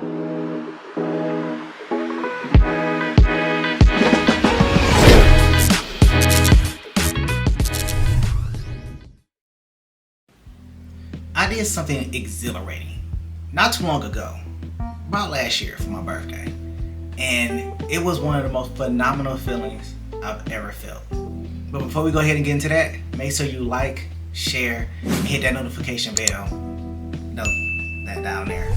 I did something exhilarating not too long ago, about last year for my birthday, and it was one of the most phenomenal feelings I've ever felt. But before we go ahead and get into that, make sure you like, share, and hit that notification bell, that down there,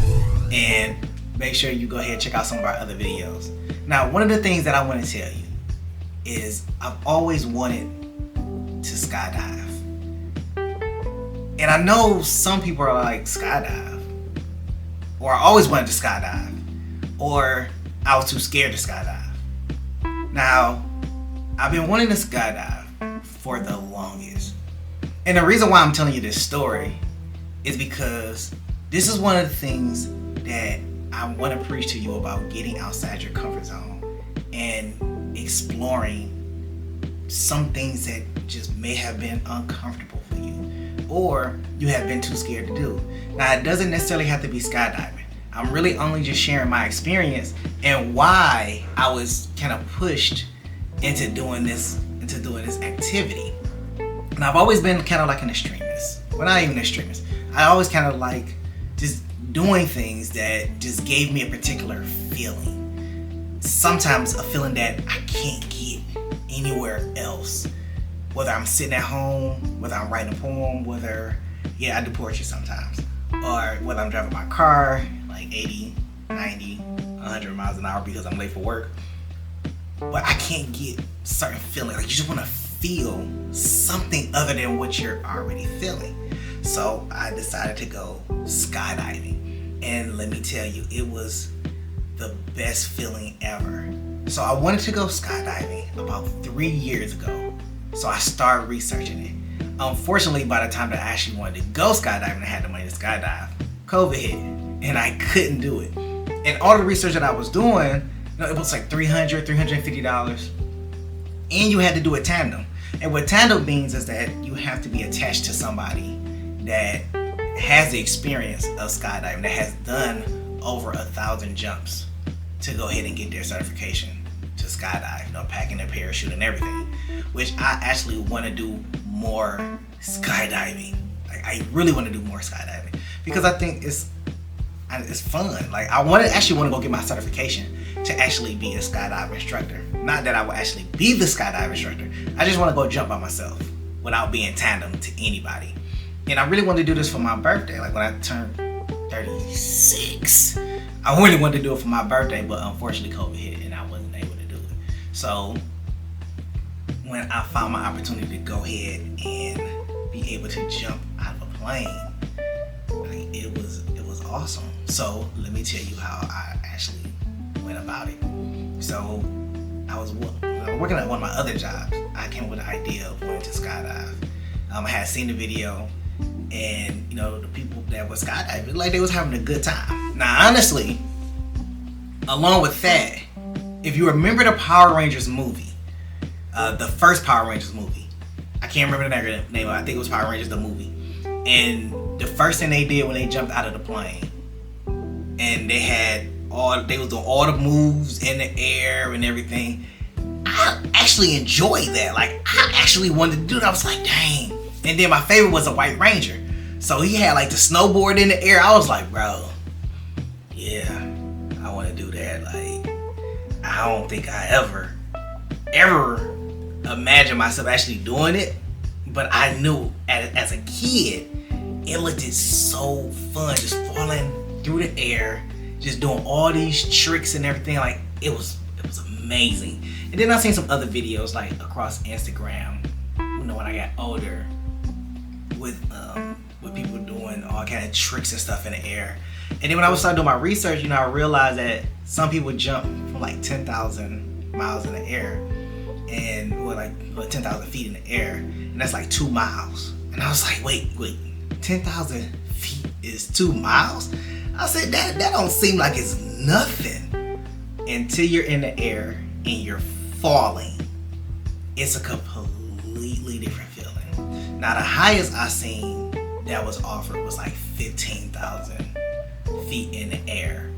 and make sure you go ahead and check out some of our other videos. Now, one of the things that I want to tell you is I've always wanted to skydive. And I know some people are like, skydive? Or I always wanted to skydive. Or I was too scared to skydive. Now, I've been wanting to skydive for the longest. And the reason why I'm telling you this story is because this is one of the things that I want to preach to you about, getting outside your comfort zone and exploring some things that just may have been uncomfortable for you, or you have been too scared to do. Now, it doesn't necessarily have to be skydiving. I'm really only just sharing my experience and why I was kind of pushed into doing this activity. And I've always been kind of like an extremist. Well, not even an extremist. I always kind of like just doing things that just gave me a particular feeling. Sometimes a feeling that I can't get anywhere else. Whether I'm sitting at home, whether I'm writing a poem, I do poetry sometimes, or whether I'm driving my car like 80, 90, 100 miles an hour because I'm late for work. But I can't get certain feelings. Like, you just want to feel something other than what you're already feeling. So I decided to go skydiving. And let me tell you, it was the best feeling ever. So I wanted to go skydiving about 3 years ago. So I started researching it. Unfortunately, by the time that I actually wanted to go skydiving, I had the money to skydive, COVID hit, and I couldn't do it. And all the research that I was doing, it was like $300, $350, and you had to do a tandem. And what tandem means is that you have to be attached to somebody that has the experience of skydiving, that has done over 1,000 jumps to go ahead and get their certification to skydive, packing their parachute and everything. Which I actually want to do more skydiving. Like, I really want to do more skydiving because I think it's fun. Like, I actually want to go get my certification to actually be a skydive instructor. Not that I will actually be the skydive instructor. I just want to go jump by myself without being tandem to anybody. And I really wanted to do this for my birthday. Like, when I turned 36, I really wanted to do it for my birthday, but unfortunately COVID hit and I wasn't able to do it. So when I found my opportunity to go ahead and be able to jump out of a plane, it was awesome. So let me tell you how I actually went about it. So I was working at one of my other jobs. I came up with the idea of wanting to skydive. I had seen the video, and the people that were skydiving, like, they was having a good time. Now, honestly, along with that, if you remember the Power Rangers movie, the first Power Rangers movie, I can't remember the name. I think it was Power Rangers the movie. And the first thing they did when they jumped out of the plane, and they was doing all the moves in the air and everything. I actually enjoyed that. Like, I actually wanted to do it. I was like, dang. And then my favorite was a White Ranger. So he had like the snowboard in the air. I was like, bro, yeah, I want to do that. Like, I don't think I ever imagined myself actually doing it. But I knew as a kid, it looked so fun, just falling through the air, just doing all these tricks and everything. Like, it was amazing. And then I seen some other videos like across Instagram, when I got older, with people doing all kind of tricks and stuff in the air. And then when I started doing my research, I realized that some people jump from like 10,000 miles in the air, and like 10,000 feet in the air, and that's like 2 miles. And I was like, wait, 10,000 feet is 2 miles? I said, that don't seem like it's nothing until you're in the air and you're falling. It's a completely different feeling. Now, the highest I seen that was offered was like 15,000 feet in the air.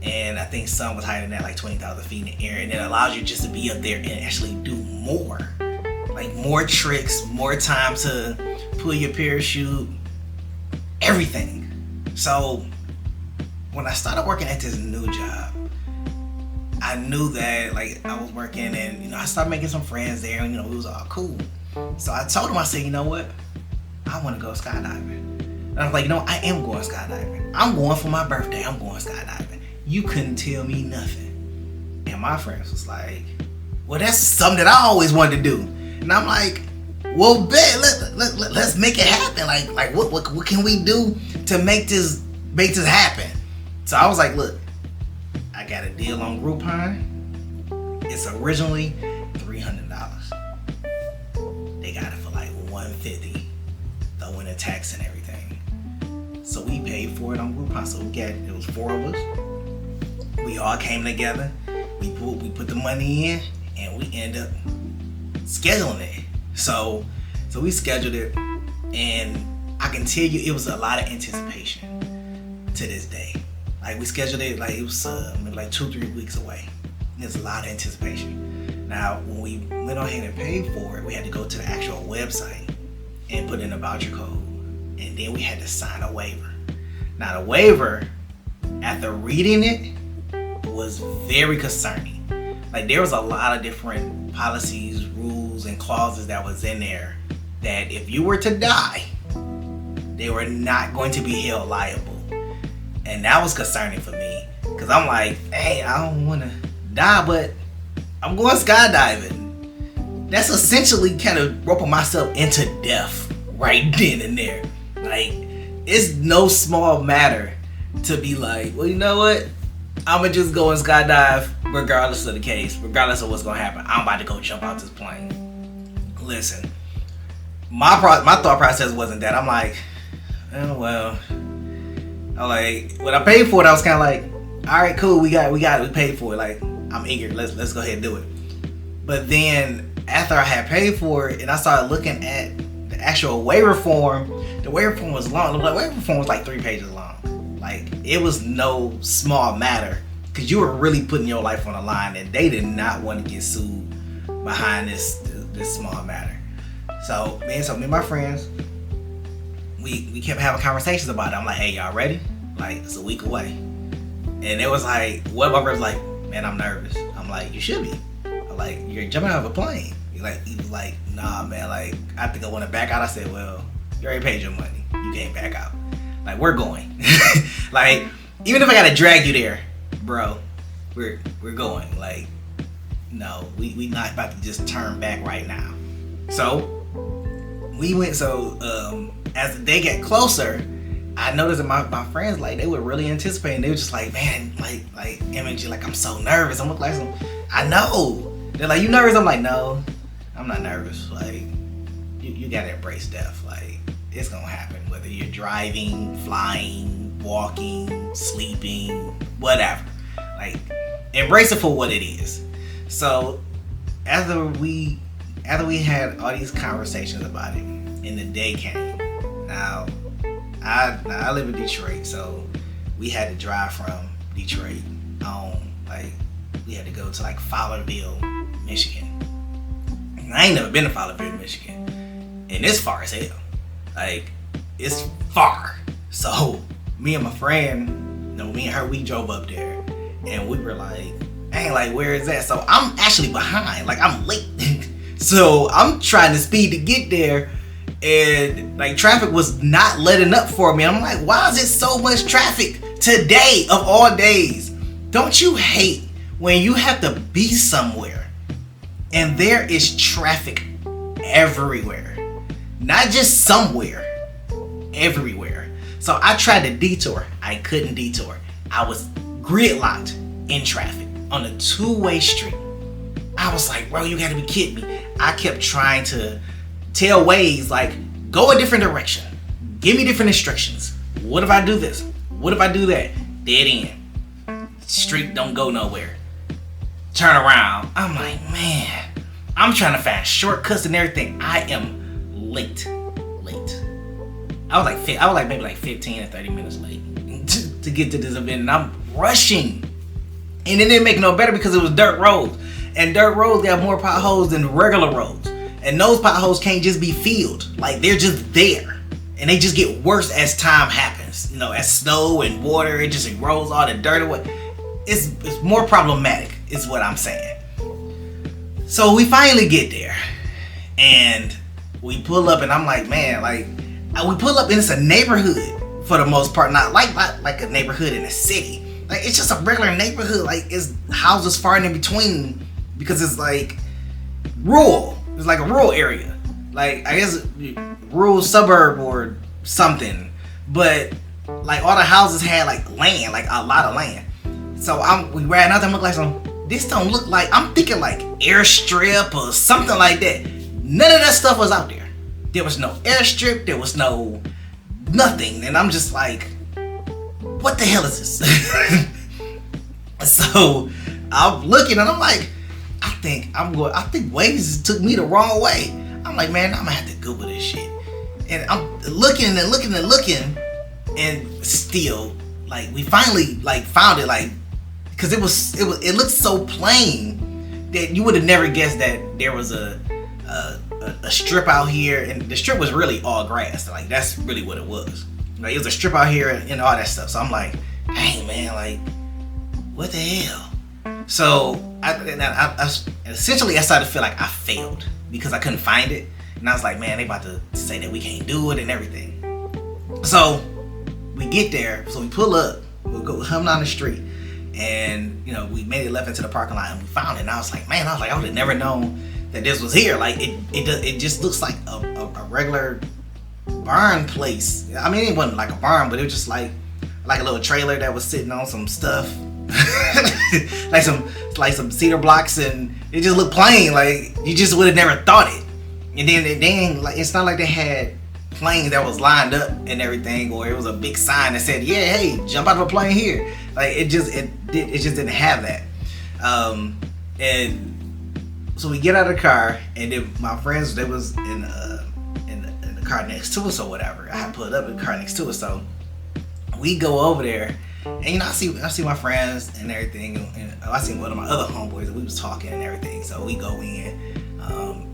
And I think some was higher than that, like 20,000 feet in the air. And it allows you just to be up there and actually do more. Like more tricks, more time to pull your parachute, everything. So when I started working at this new job, I knew that like I was working and I started making some friends there and it was all cool. So I told him, I said, you know what? I want to go skydiving. And I was like, I am going skydiving. I'm going for my birthday. I'm going skydiving. You couldn't tell me nothing. And my friends was like, well, that's something that I always wanted to do. And I'm like, well, bet, let's make it happen. Like what can we do to make this happen? So I was like, look, I got a deal on Groupon. It's originally $300. They got it for like $150, throw in a tax and everything. So we paid for it on Groupon. So it was 4 of us. We all came together. We put the money in, and we ended up scheduling it. So we scheduled it, and I can tell you it was a lot of anticipation to this day. Like we scheduled it like it was maybe like 2-3 weeks away. There's a lot of anticipation. Now when we went on ahead and paid for it, we had to go to the actual website and put in a voucher code, and then we had to sign a waiver. Now the waiver, after reading it, was very concerning. Like there was a lot of different policies, rules, and clauses that was in there that if you were to die, they were not going to be held liable. And that was concerning for me because I'm like, hey, I don't want to die, but I'm going skydiving. That's essentially kind of roping myself into death right then and there. Like, it's no small matter to be like, well, you know what? I'm going to just go and skydive regardless of the case, regardless of what's going to happen. I'm about to go jump out this plane. Listen, my thought process wasn't that. I'm like, oh, well. I'm like, when I paid for it, I was kind of like, all right, cool, we got it, we paid for it. Like, I'm eager, let's go ahead and do it. But then after I had paid for it and I started looking at the actual waiver form, the waiver form was long. The waiver form was like 3 pages long. Like, it was no small matter because you were really putting your life on the line, and they did not want to get sued behind this small matter. So me and my friends, we kept having conversations about it. I'm like, hey, y'all ready? Like, it's a week away. And it was like, one of my friends was like, man, I'm nervous. I'm like, you should be. I'm like, you're jumping out of a plane. He was like, nah, man, like, I think I want to back out. I said, well, you already paid your money. You can't back out. Like, we're going. Like, even if I gotta drag you there, bro, we're going. Like, no, we not about to just turn back right now. So we went. So as the day got closer, I noticed that my friends, like, they were really anticipating. They were just like, man, like MG, like, I'm so nervous. I'm like, I know. They're like, you nervous? I'm like, no, I'm not nervous. Like, you gotta embrace death. Like, it's gonna happen, whether you're driving, flying, walking, sleeping, whatever. Like, embrace it for what it is. So after we had all these conversations about it, and the day came. Now I live in Detroit, so we had to drive from Detroit on, like, we had to go to like Fowlerville, Michigan. And I ain't never been to Fowlerville, Michigan, and it's far as hell. Like, it's far. So me and my friend, me and her, we drove up there, and we were like, dang, like, where is that? So I'm actually behind, like, I'm late. So I'm trying to speed to get there, and like, traffic was not letting up for me. I'm like, why is it so much traffic today of all days? Don't you hate when you have to be somewhere and there is traffic everywhere? Not just somewhere, everywhere. So I tried to detour. I couldn't detour. I was gridlocked in traffic on a 2-way street. I was like, bro, you gotta be kidding me. I kept trying to tell Waze, like, go a different direction. Give me different instructions. What if I do this? What if I do that? Dead end. Street don't go nowhere. Turn around. I'm like, man, I'm trying to find shortcuts and everything. I am late. I was like maybe like 15 or 30 minutes late to get to this event, and I'm rushing And it didn't make it no better because it was dirt roads. And dirt roads got more potholes than regular roads. And those potholes can't just be filled. Like, they're just there. And they just get worse as time happens. You know, as snow and water, it just erodes all the dirt away. It's more problematic, is what I'm saying. So we finally get there. And we pull up, and I'm like, man, like, we pull up, and it's a neighborhood for the most part. Not like a neighborhood in a city. Like, it's just a regular neighborhood. Like, it's houses far in between because it's like rural. It's like a rural area. Like, I guess rural suburb or something. But like all the houses had like land, like a lot of land. So we ran out there and looked like this don't look like, I'm thinking like airstrip or something like that. None of that stuff was out there. There was no airstrip, there was no nothing. And I'm just like, what the hell is this? So I'm looking and I'm like, I think Waze took me the wrong way. I'm like, man, I'm gonna have to Google this shit. And I'm looking and looking and looking, and still, like, we finally like found it, like, because it looked so plain that you would have never guessed that there was a strip out here, and the strip was really all grass. Like, that's really what it was. Like, it was a strip out here and all that stuff. So I'm like, hey man, like, what the hell? So I essentially started to feel like I failed because I couldn't find it, and I was like, man, they about to say that we can't do it and everything. So we get there, so we pull up, we'll go hum down the street, and you know, we made it left into the parking lot and we found it. And I was like, I would have never known that this was here. Like, it just looks like a regular barn place. I mean, it wasn't like a barn, but it was just like a little trailer that was sitting on some stuff. like some cedar blocks, and it just looked plain. Like, you just would have never thought it. And then like, it's not like they had planes that was lined up and everything, or it was a big sign that said, yeah, hey, jump out of a plane here. Like, it just didn't have that. And so we get out of the car, and then my friends, they was in the car next to us or whatever. I had pulled up in the car next to us, so we go over there. And you know, I see my friends and everything, and I see one of my other homeboys, and we was talking and everything. So we go in,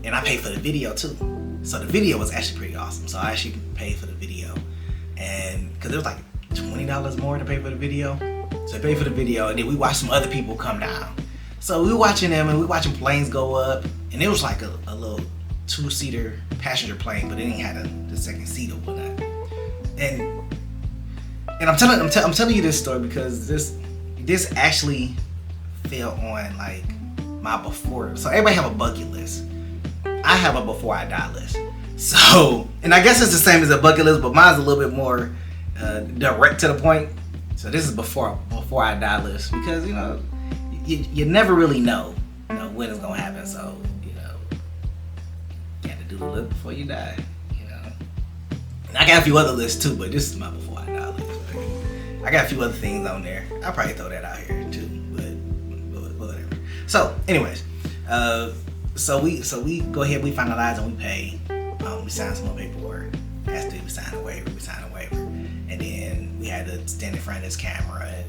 and I paid for the video too. So the video was actually pretty awesome. So I actually paid for the video, and because it was like $20 more to pay for the video. So I paid for the video, and then we watched some other people come down. So we were watching them, and we watching planes go up, and it was like a little 2-seater passenger plane, but it didn't have the second seat or whatnot. And I'm telling you this story because this actually fell on like my before. So everybody have a bucket list. I have a before I die list. So, and I guess it's the same as a bucket list, but mine's a little bit more direct to the point. So this is before I die list, because you know you never really know when it's gonna happen. So you have to do the list before you die. And I got a few other lists too, but this is my before I die list. I got a few other things on there. I'll probably throw that out here too, but whatever. So, anyways, so we go ahead, we finalize and we pay. We sign some more paperwork. After we sign a waiver, and then we had to stand in front of this camera and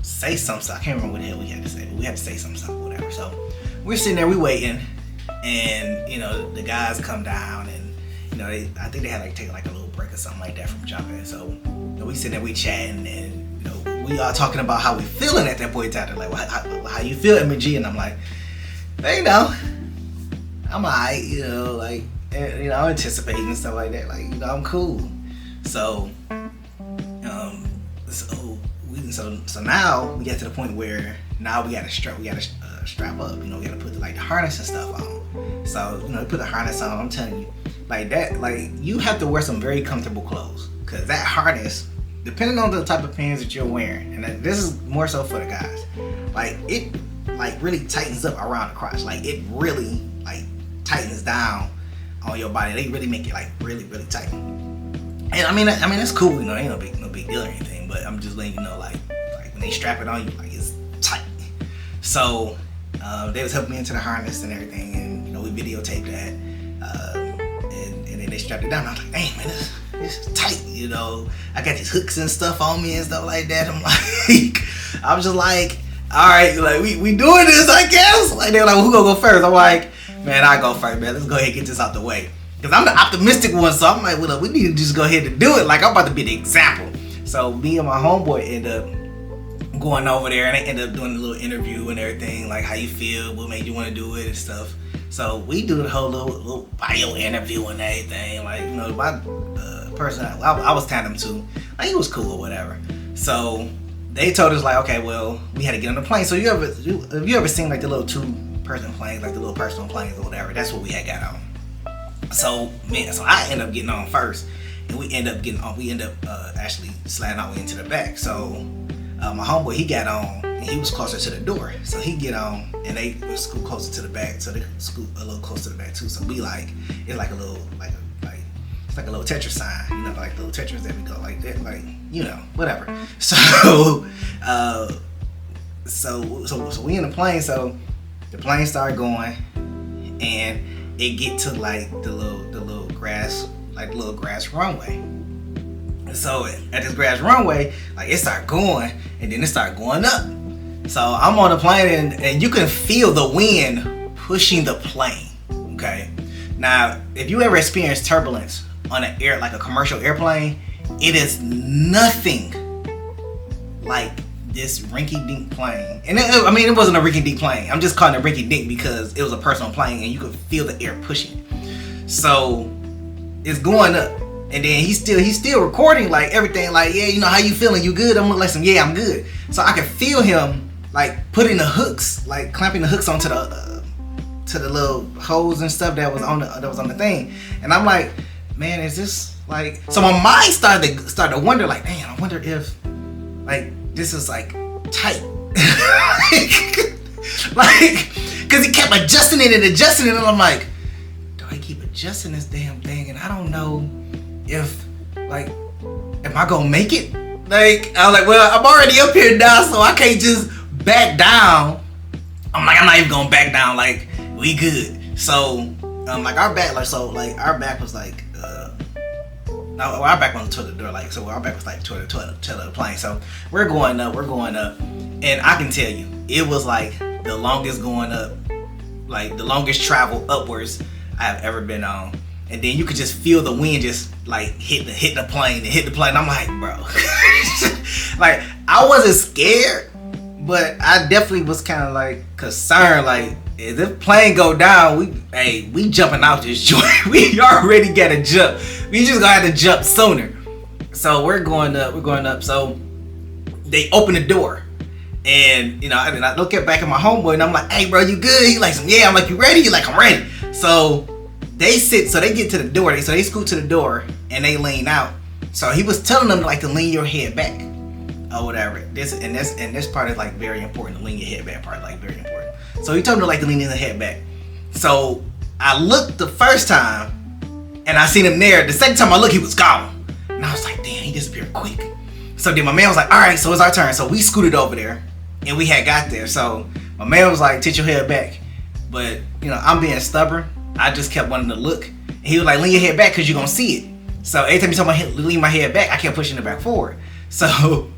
say some stuff. I can't remember what the hell we had to say, but we had to say some stuff, whatever. So we're sitting there, we waiting, and the guys come down, and I think they had like take like a little break or something like that from jumping. So we sitting there, we chatting, and we are talking about how we feeling at that point in time. They're like, how you feel, MG? And I'm like, hey, I'm alright, I'm anticipating and stuff like that. Like, I'm cool. So, so now we get to the point where now we gotta strap up. We gotta put the harness and stuff on. So, we put the harness on. I'm telling you, like that, like you have to wear some very comfortable clothes, because that harness, depending on the type of pants that you're wearing, and this is more so for the guys, like it like really tightens up around the crotch. Like it really like tightens down on your body. They really make it like really, really tight. And I mean it's cool, ain't no big deal or anything, but I'm just letting you know, like when they strap it on you, like it's tight. So they was helping me into the harness and everything, and we videotaped that, and then they strapped it down. I was like, dang man, this is tight, I got these hooks and stuff on me and stuff like that. I'm like, I'm just like, all right, like we doing this, I guess. Like they're like, well, who gonna go first? I'm like, man, I go first, man. Let's go ahead and get this out the way. Cause I'm the optimistic one, so I'm like, well, look, we need to just go ahead and do it. Like I'm about to be the example. So me and my homeboy end up going over there, and they end up doing a little interview and everything, like how you feel, what made you want to do it and stuff. So we do the whole little bio interview and everything. Like, you know, my person I was tandem to, like he was cool or whatever. So they told us like, okay, well, we had to get on the plane. So have you ever seen like the little 2-person planes, like the little personal planes or whatever? That's what we had got on. So I end up getting on first, and we end up actually sliding our way into the back. So my homeboy, he got on, and he was closer to the door. So he get on, and they scoot closer to the back. So they scoot a little closer to the back too. So we like, it's like a little, it's like a little Tetris sign, you know, like little Tetris that we go like that, like, you know, whatever. So, so we in the plane. So the plane started going, and it get to like the little grass, like the little grass runway. So at this grass runway, like it started going, and then it started going up. So I'm on the plane, and you can feel the wind pushing the plane. Okay. Now, if you ever experience turbulence on an air, like a commercial airplane, it is nothing like this rinky-dink plane. And it wasn't a rinky-dink plane. I'm just calling it rinky-dink because it was a personal plane, and you could feel the air pushing. So it's going up, and then he's still recording like everything. Like, yeah, you know, how you feeling? You good? I'm like, yeah, I'm good. So I could feel him like putting the hooks, like clamping the hooks onto the little hose and stuff that was on the thing. And I'm like, man, is this like? So my mind started to wonder, like, man, I wonder if like this is like tight, like, cause he kept adjusting it, and I'm like, do I keep adjusting this damn thing? And I don't know if like, am I gonna make it? Like, I was like, well, I'm already up here now, so I can't just back down. I'm like, I'm not even gonna back down. Like, we good. So, like our back, our back was like, our back was toward the door, like, so our back was like toward the plane. So we're going up, and I can tell you, it was like the longest going up, like the longest travel upwards I've ever been on. And then you could just feel the wind just like hit the plane. I'm like, bro, like I wasn't scared, but I definitely was kind of like concerned. Like, if this plane go down, we jumping out this joint. We already gotta jump. We just gonna have to jump sooner. So we're going up. So they open the door, and you know, I mean, I look back at my homeboy, and I'm like, hey, bro, you good? He like, yeah. I'm like, you ready? He like, I'm ready. So they get to the door. So they scoot to the door, and they lean out. So he was telling them like to lean your head back or whatever. This part is like very important. The lean your head back part, like very important. So he told me to like to lean his head back. So I looked the first time, and I seen him there. The second time I looked, he was gone. And I was like, damn, he disappeared quick. So then my man was like, all right, so it's our turn. So we scooted over there, and we had got there. So my man was like, tilt your head back. But, you know, I'm being stubborn. I just kept wanting to look. And he was like, lean your head back because you're going to see it. So every time he told me to lean my head back, I kept pushing it back forward. So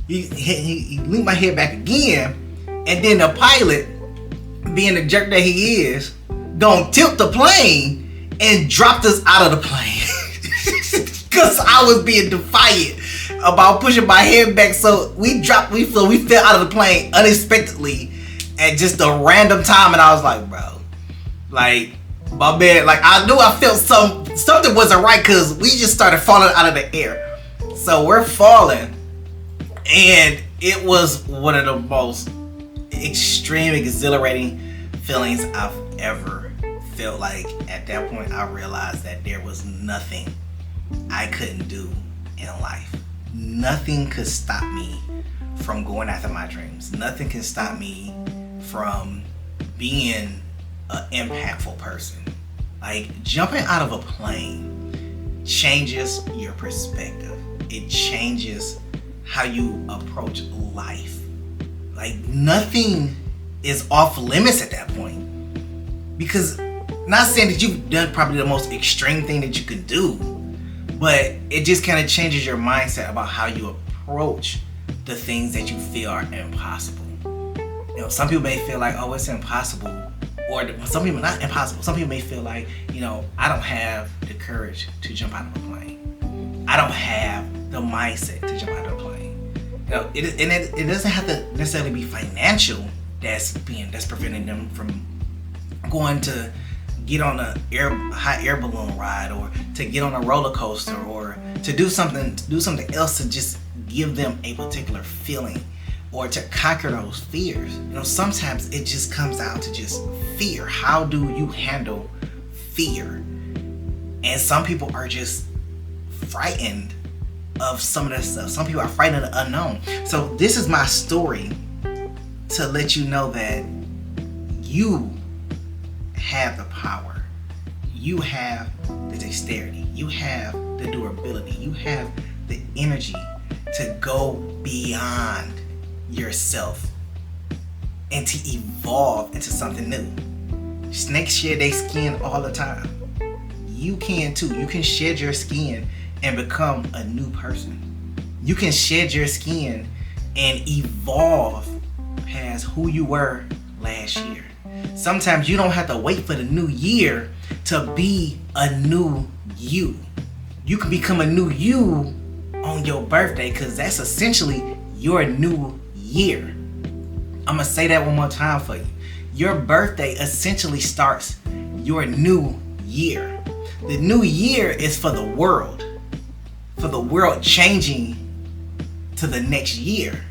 he leaned my head back again. And then the pilot, being the jerk that he is, gonna tilt the plane and dropped us out of the plane. Because I was being defiant about pushing my head back. So we fell out of the plane unexpectedly at just a random time. And I was like, bro, like, my man, like, I knew I felt something wasn't right, because we just started falling out of the air. So we're falling, and it was one of the most extreme, exhilarating feelings I've ever felt. Like, at that point, I realized that there was nothing I couldn't do in life. Nothing could stop me from going after my dreams. Nothing can stop me from being an impactful person. Like, jumping out of a plane changes your perspective. It changes how you approach life. Like, nothing is off limits at that point. Because, not saying that you've done probably the most extreme thing that you can do, but it just kind of changes your mindset about how you approach the things that you feel are impossible. Some people may feel like, oh, it's impossible. Or some people, not impossible. Some people may feel like, I don't have the courage to jump out of a plane. I don't have the mindset to jump out of a plane. It doesn't have to necessarily be financial that's preventing them from going to get on a hot air balloon ride, or to get on a roller coaster, or to do something else to just give them a particular feeling, or to conquer those fears. Sometimes it just comes down to just fear. How do you handle fear? And some people are just frightened of some of this stuff. Some people are frightened of the unknown. So this is my story to let you know that you have the power. You have the dexterity. You have the durability. You have the energy to go beyond yourself and to evolve into something new. Snakes shed their skin all the time. You can too. You can shed your skin and become a new person. You can shed your skin and evolve past who you were last year. Sometimes you don't have to wait for the new year to be a new you. You can become a new you on your birthday, because that's essentially your new year. I'm gonna say that one more time for you. Your birthday essentially starts your new year. The new year is for the world changing to the next year.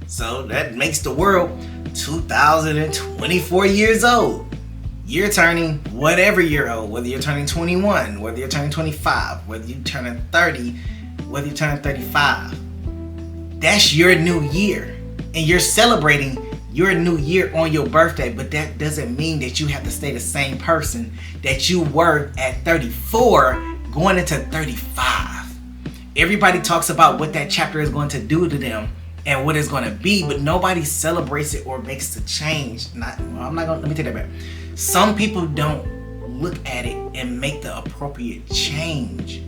So that makes the world 2024 years old. You're turning whatever year old, whether you're turning 21, whether you're turning 25, whether you're turning 30, whether you're turning 35. That's your new year. And you're celebrating your new year on your birthday, but that doesn't mean that you have to stay the same person that you were at 34 going into 35. Everybody talks about what that chapter is going to do to them and what it's going to be, but nobody celebrates it or makes the change. Let me take that back. Some people don't look at it and make the appropriate change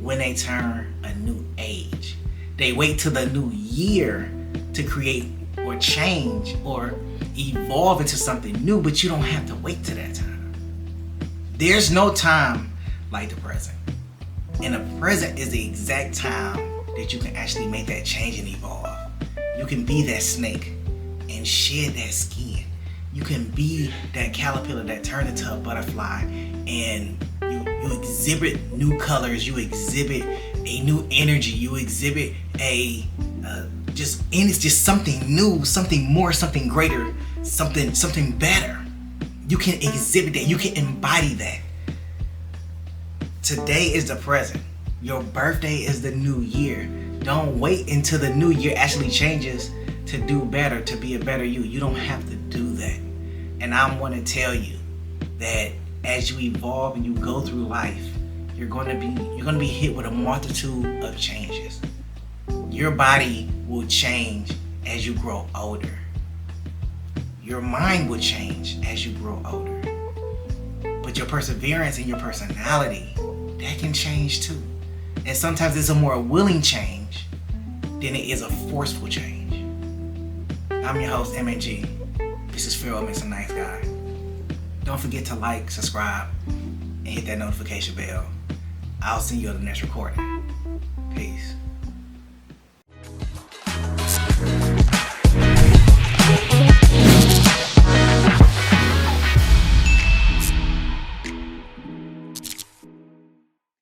when they turn a new age. They wait till the new year to create or change or evolve into something new, but you don't have to wait till that time. There's no time like the present. And the present is the exact time that you can actually make that change and evolve. You can be that snake and shed that skin. You can be that caterpillar that turned into a butterfly, and you exhibit new colors, you exhibit a new energy, you exhibit it's just something new, something more, something greater, something better. You can exhibit that, you can embody that. Today is the present. Your birthday is the new year. Don't wait until the new year actually changes to do better, to be a better you. You don't have to do that. And I want to tell you that as you evolve and you go through life, you're going to be hit with a multitude of changes. Your body will change as you grow older. Your mind will change as you grow older. But your perseverance and your personality, that can change too. And sometimes it's a more willing change than it is a forceful change. I'm your host, MNG. This is Phil, Mr. Nice Guy. Don't forget to like, subscribe, and hit that notification bell. I'll see you on the next recording. Peace.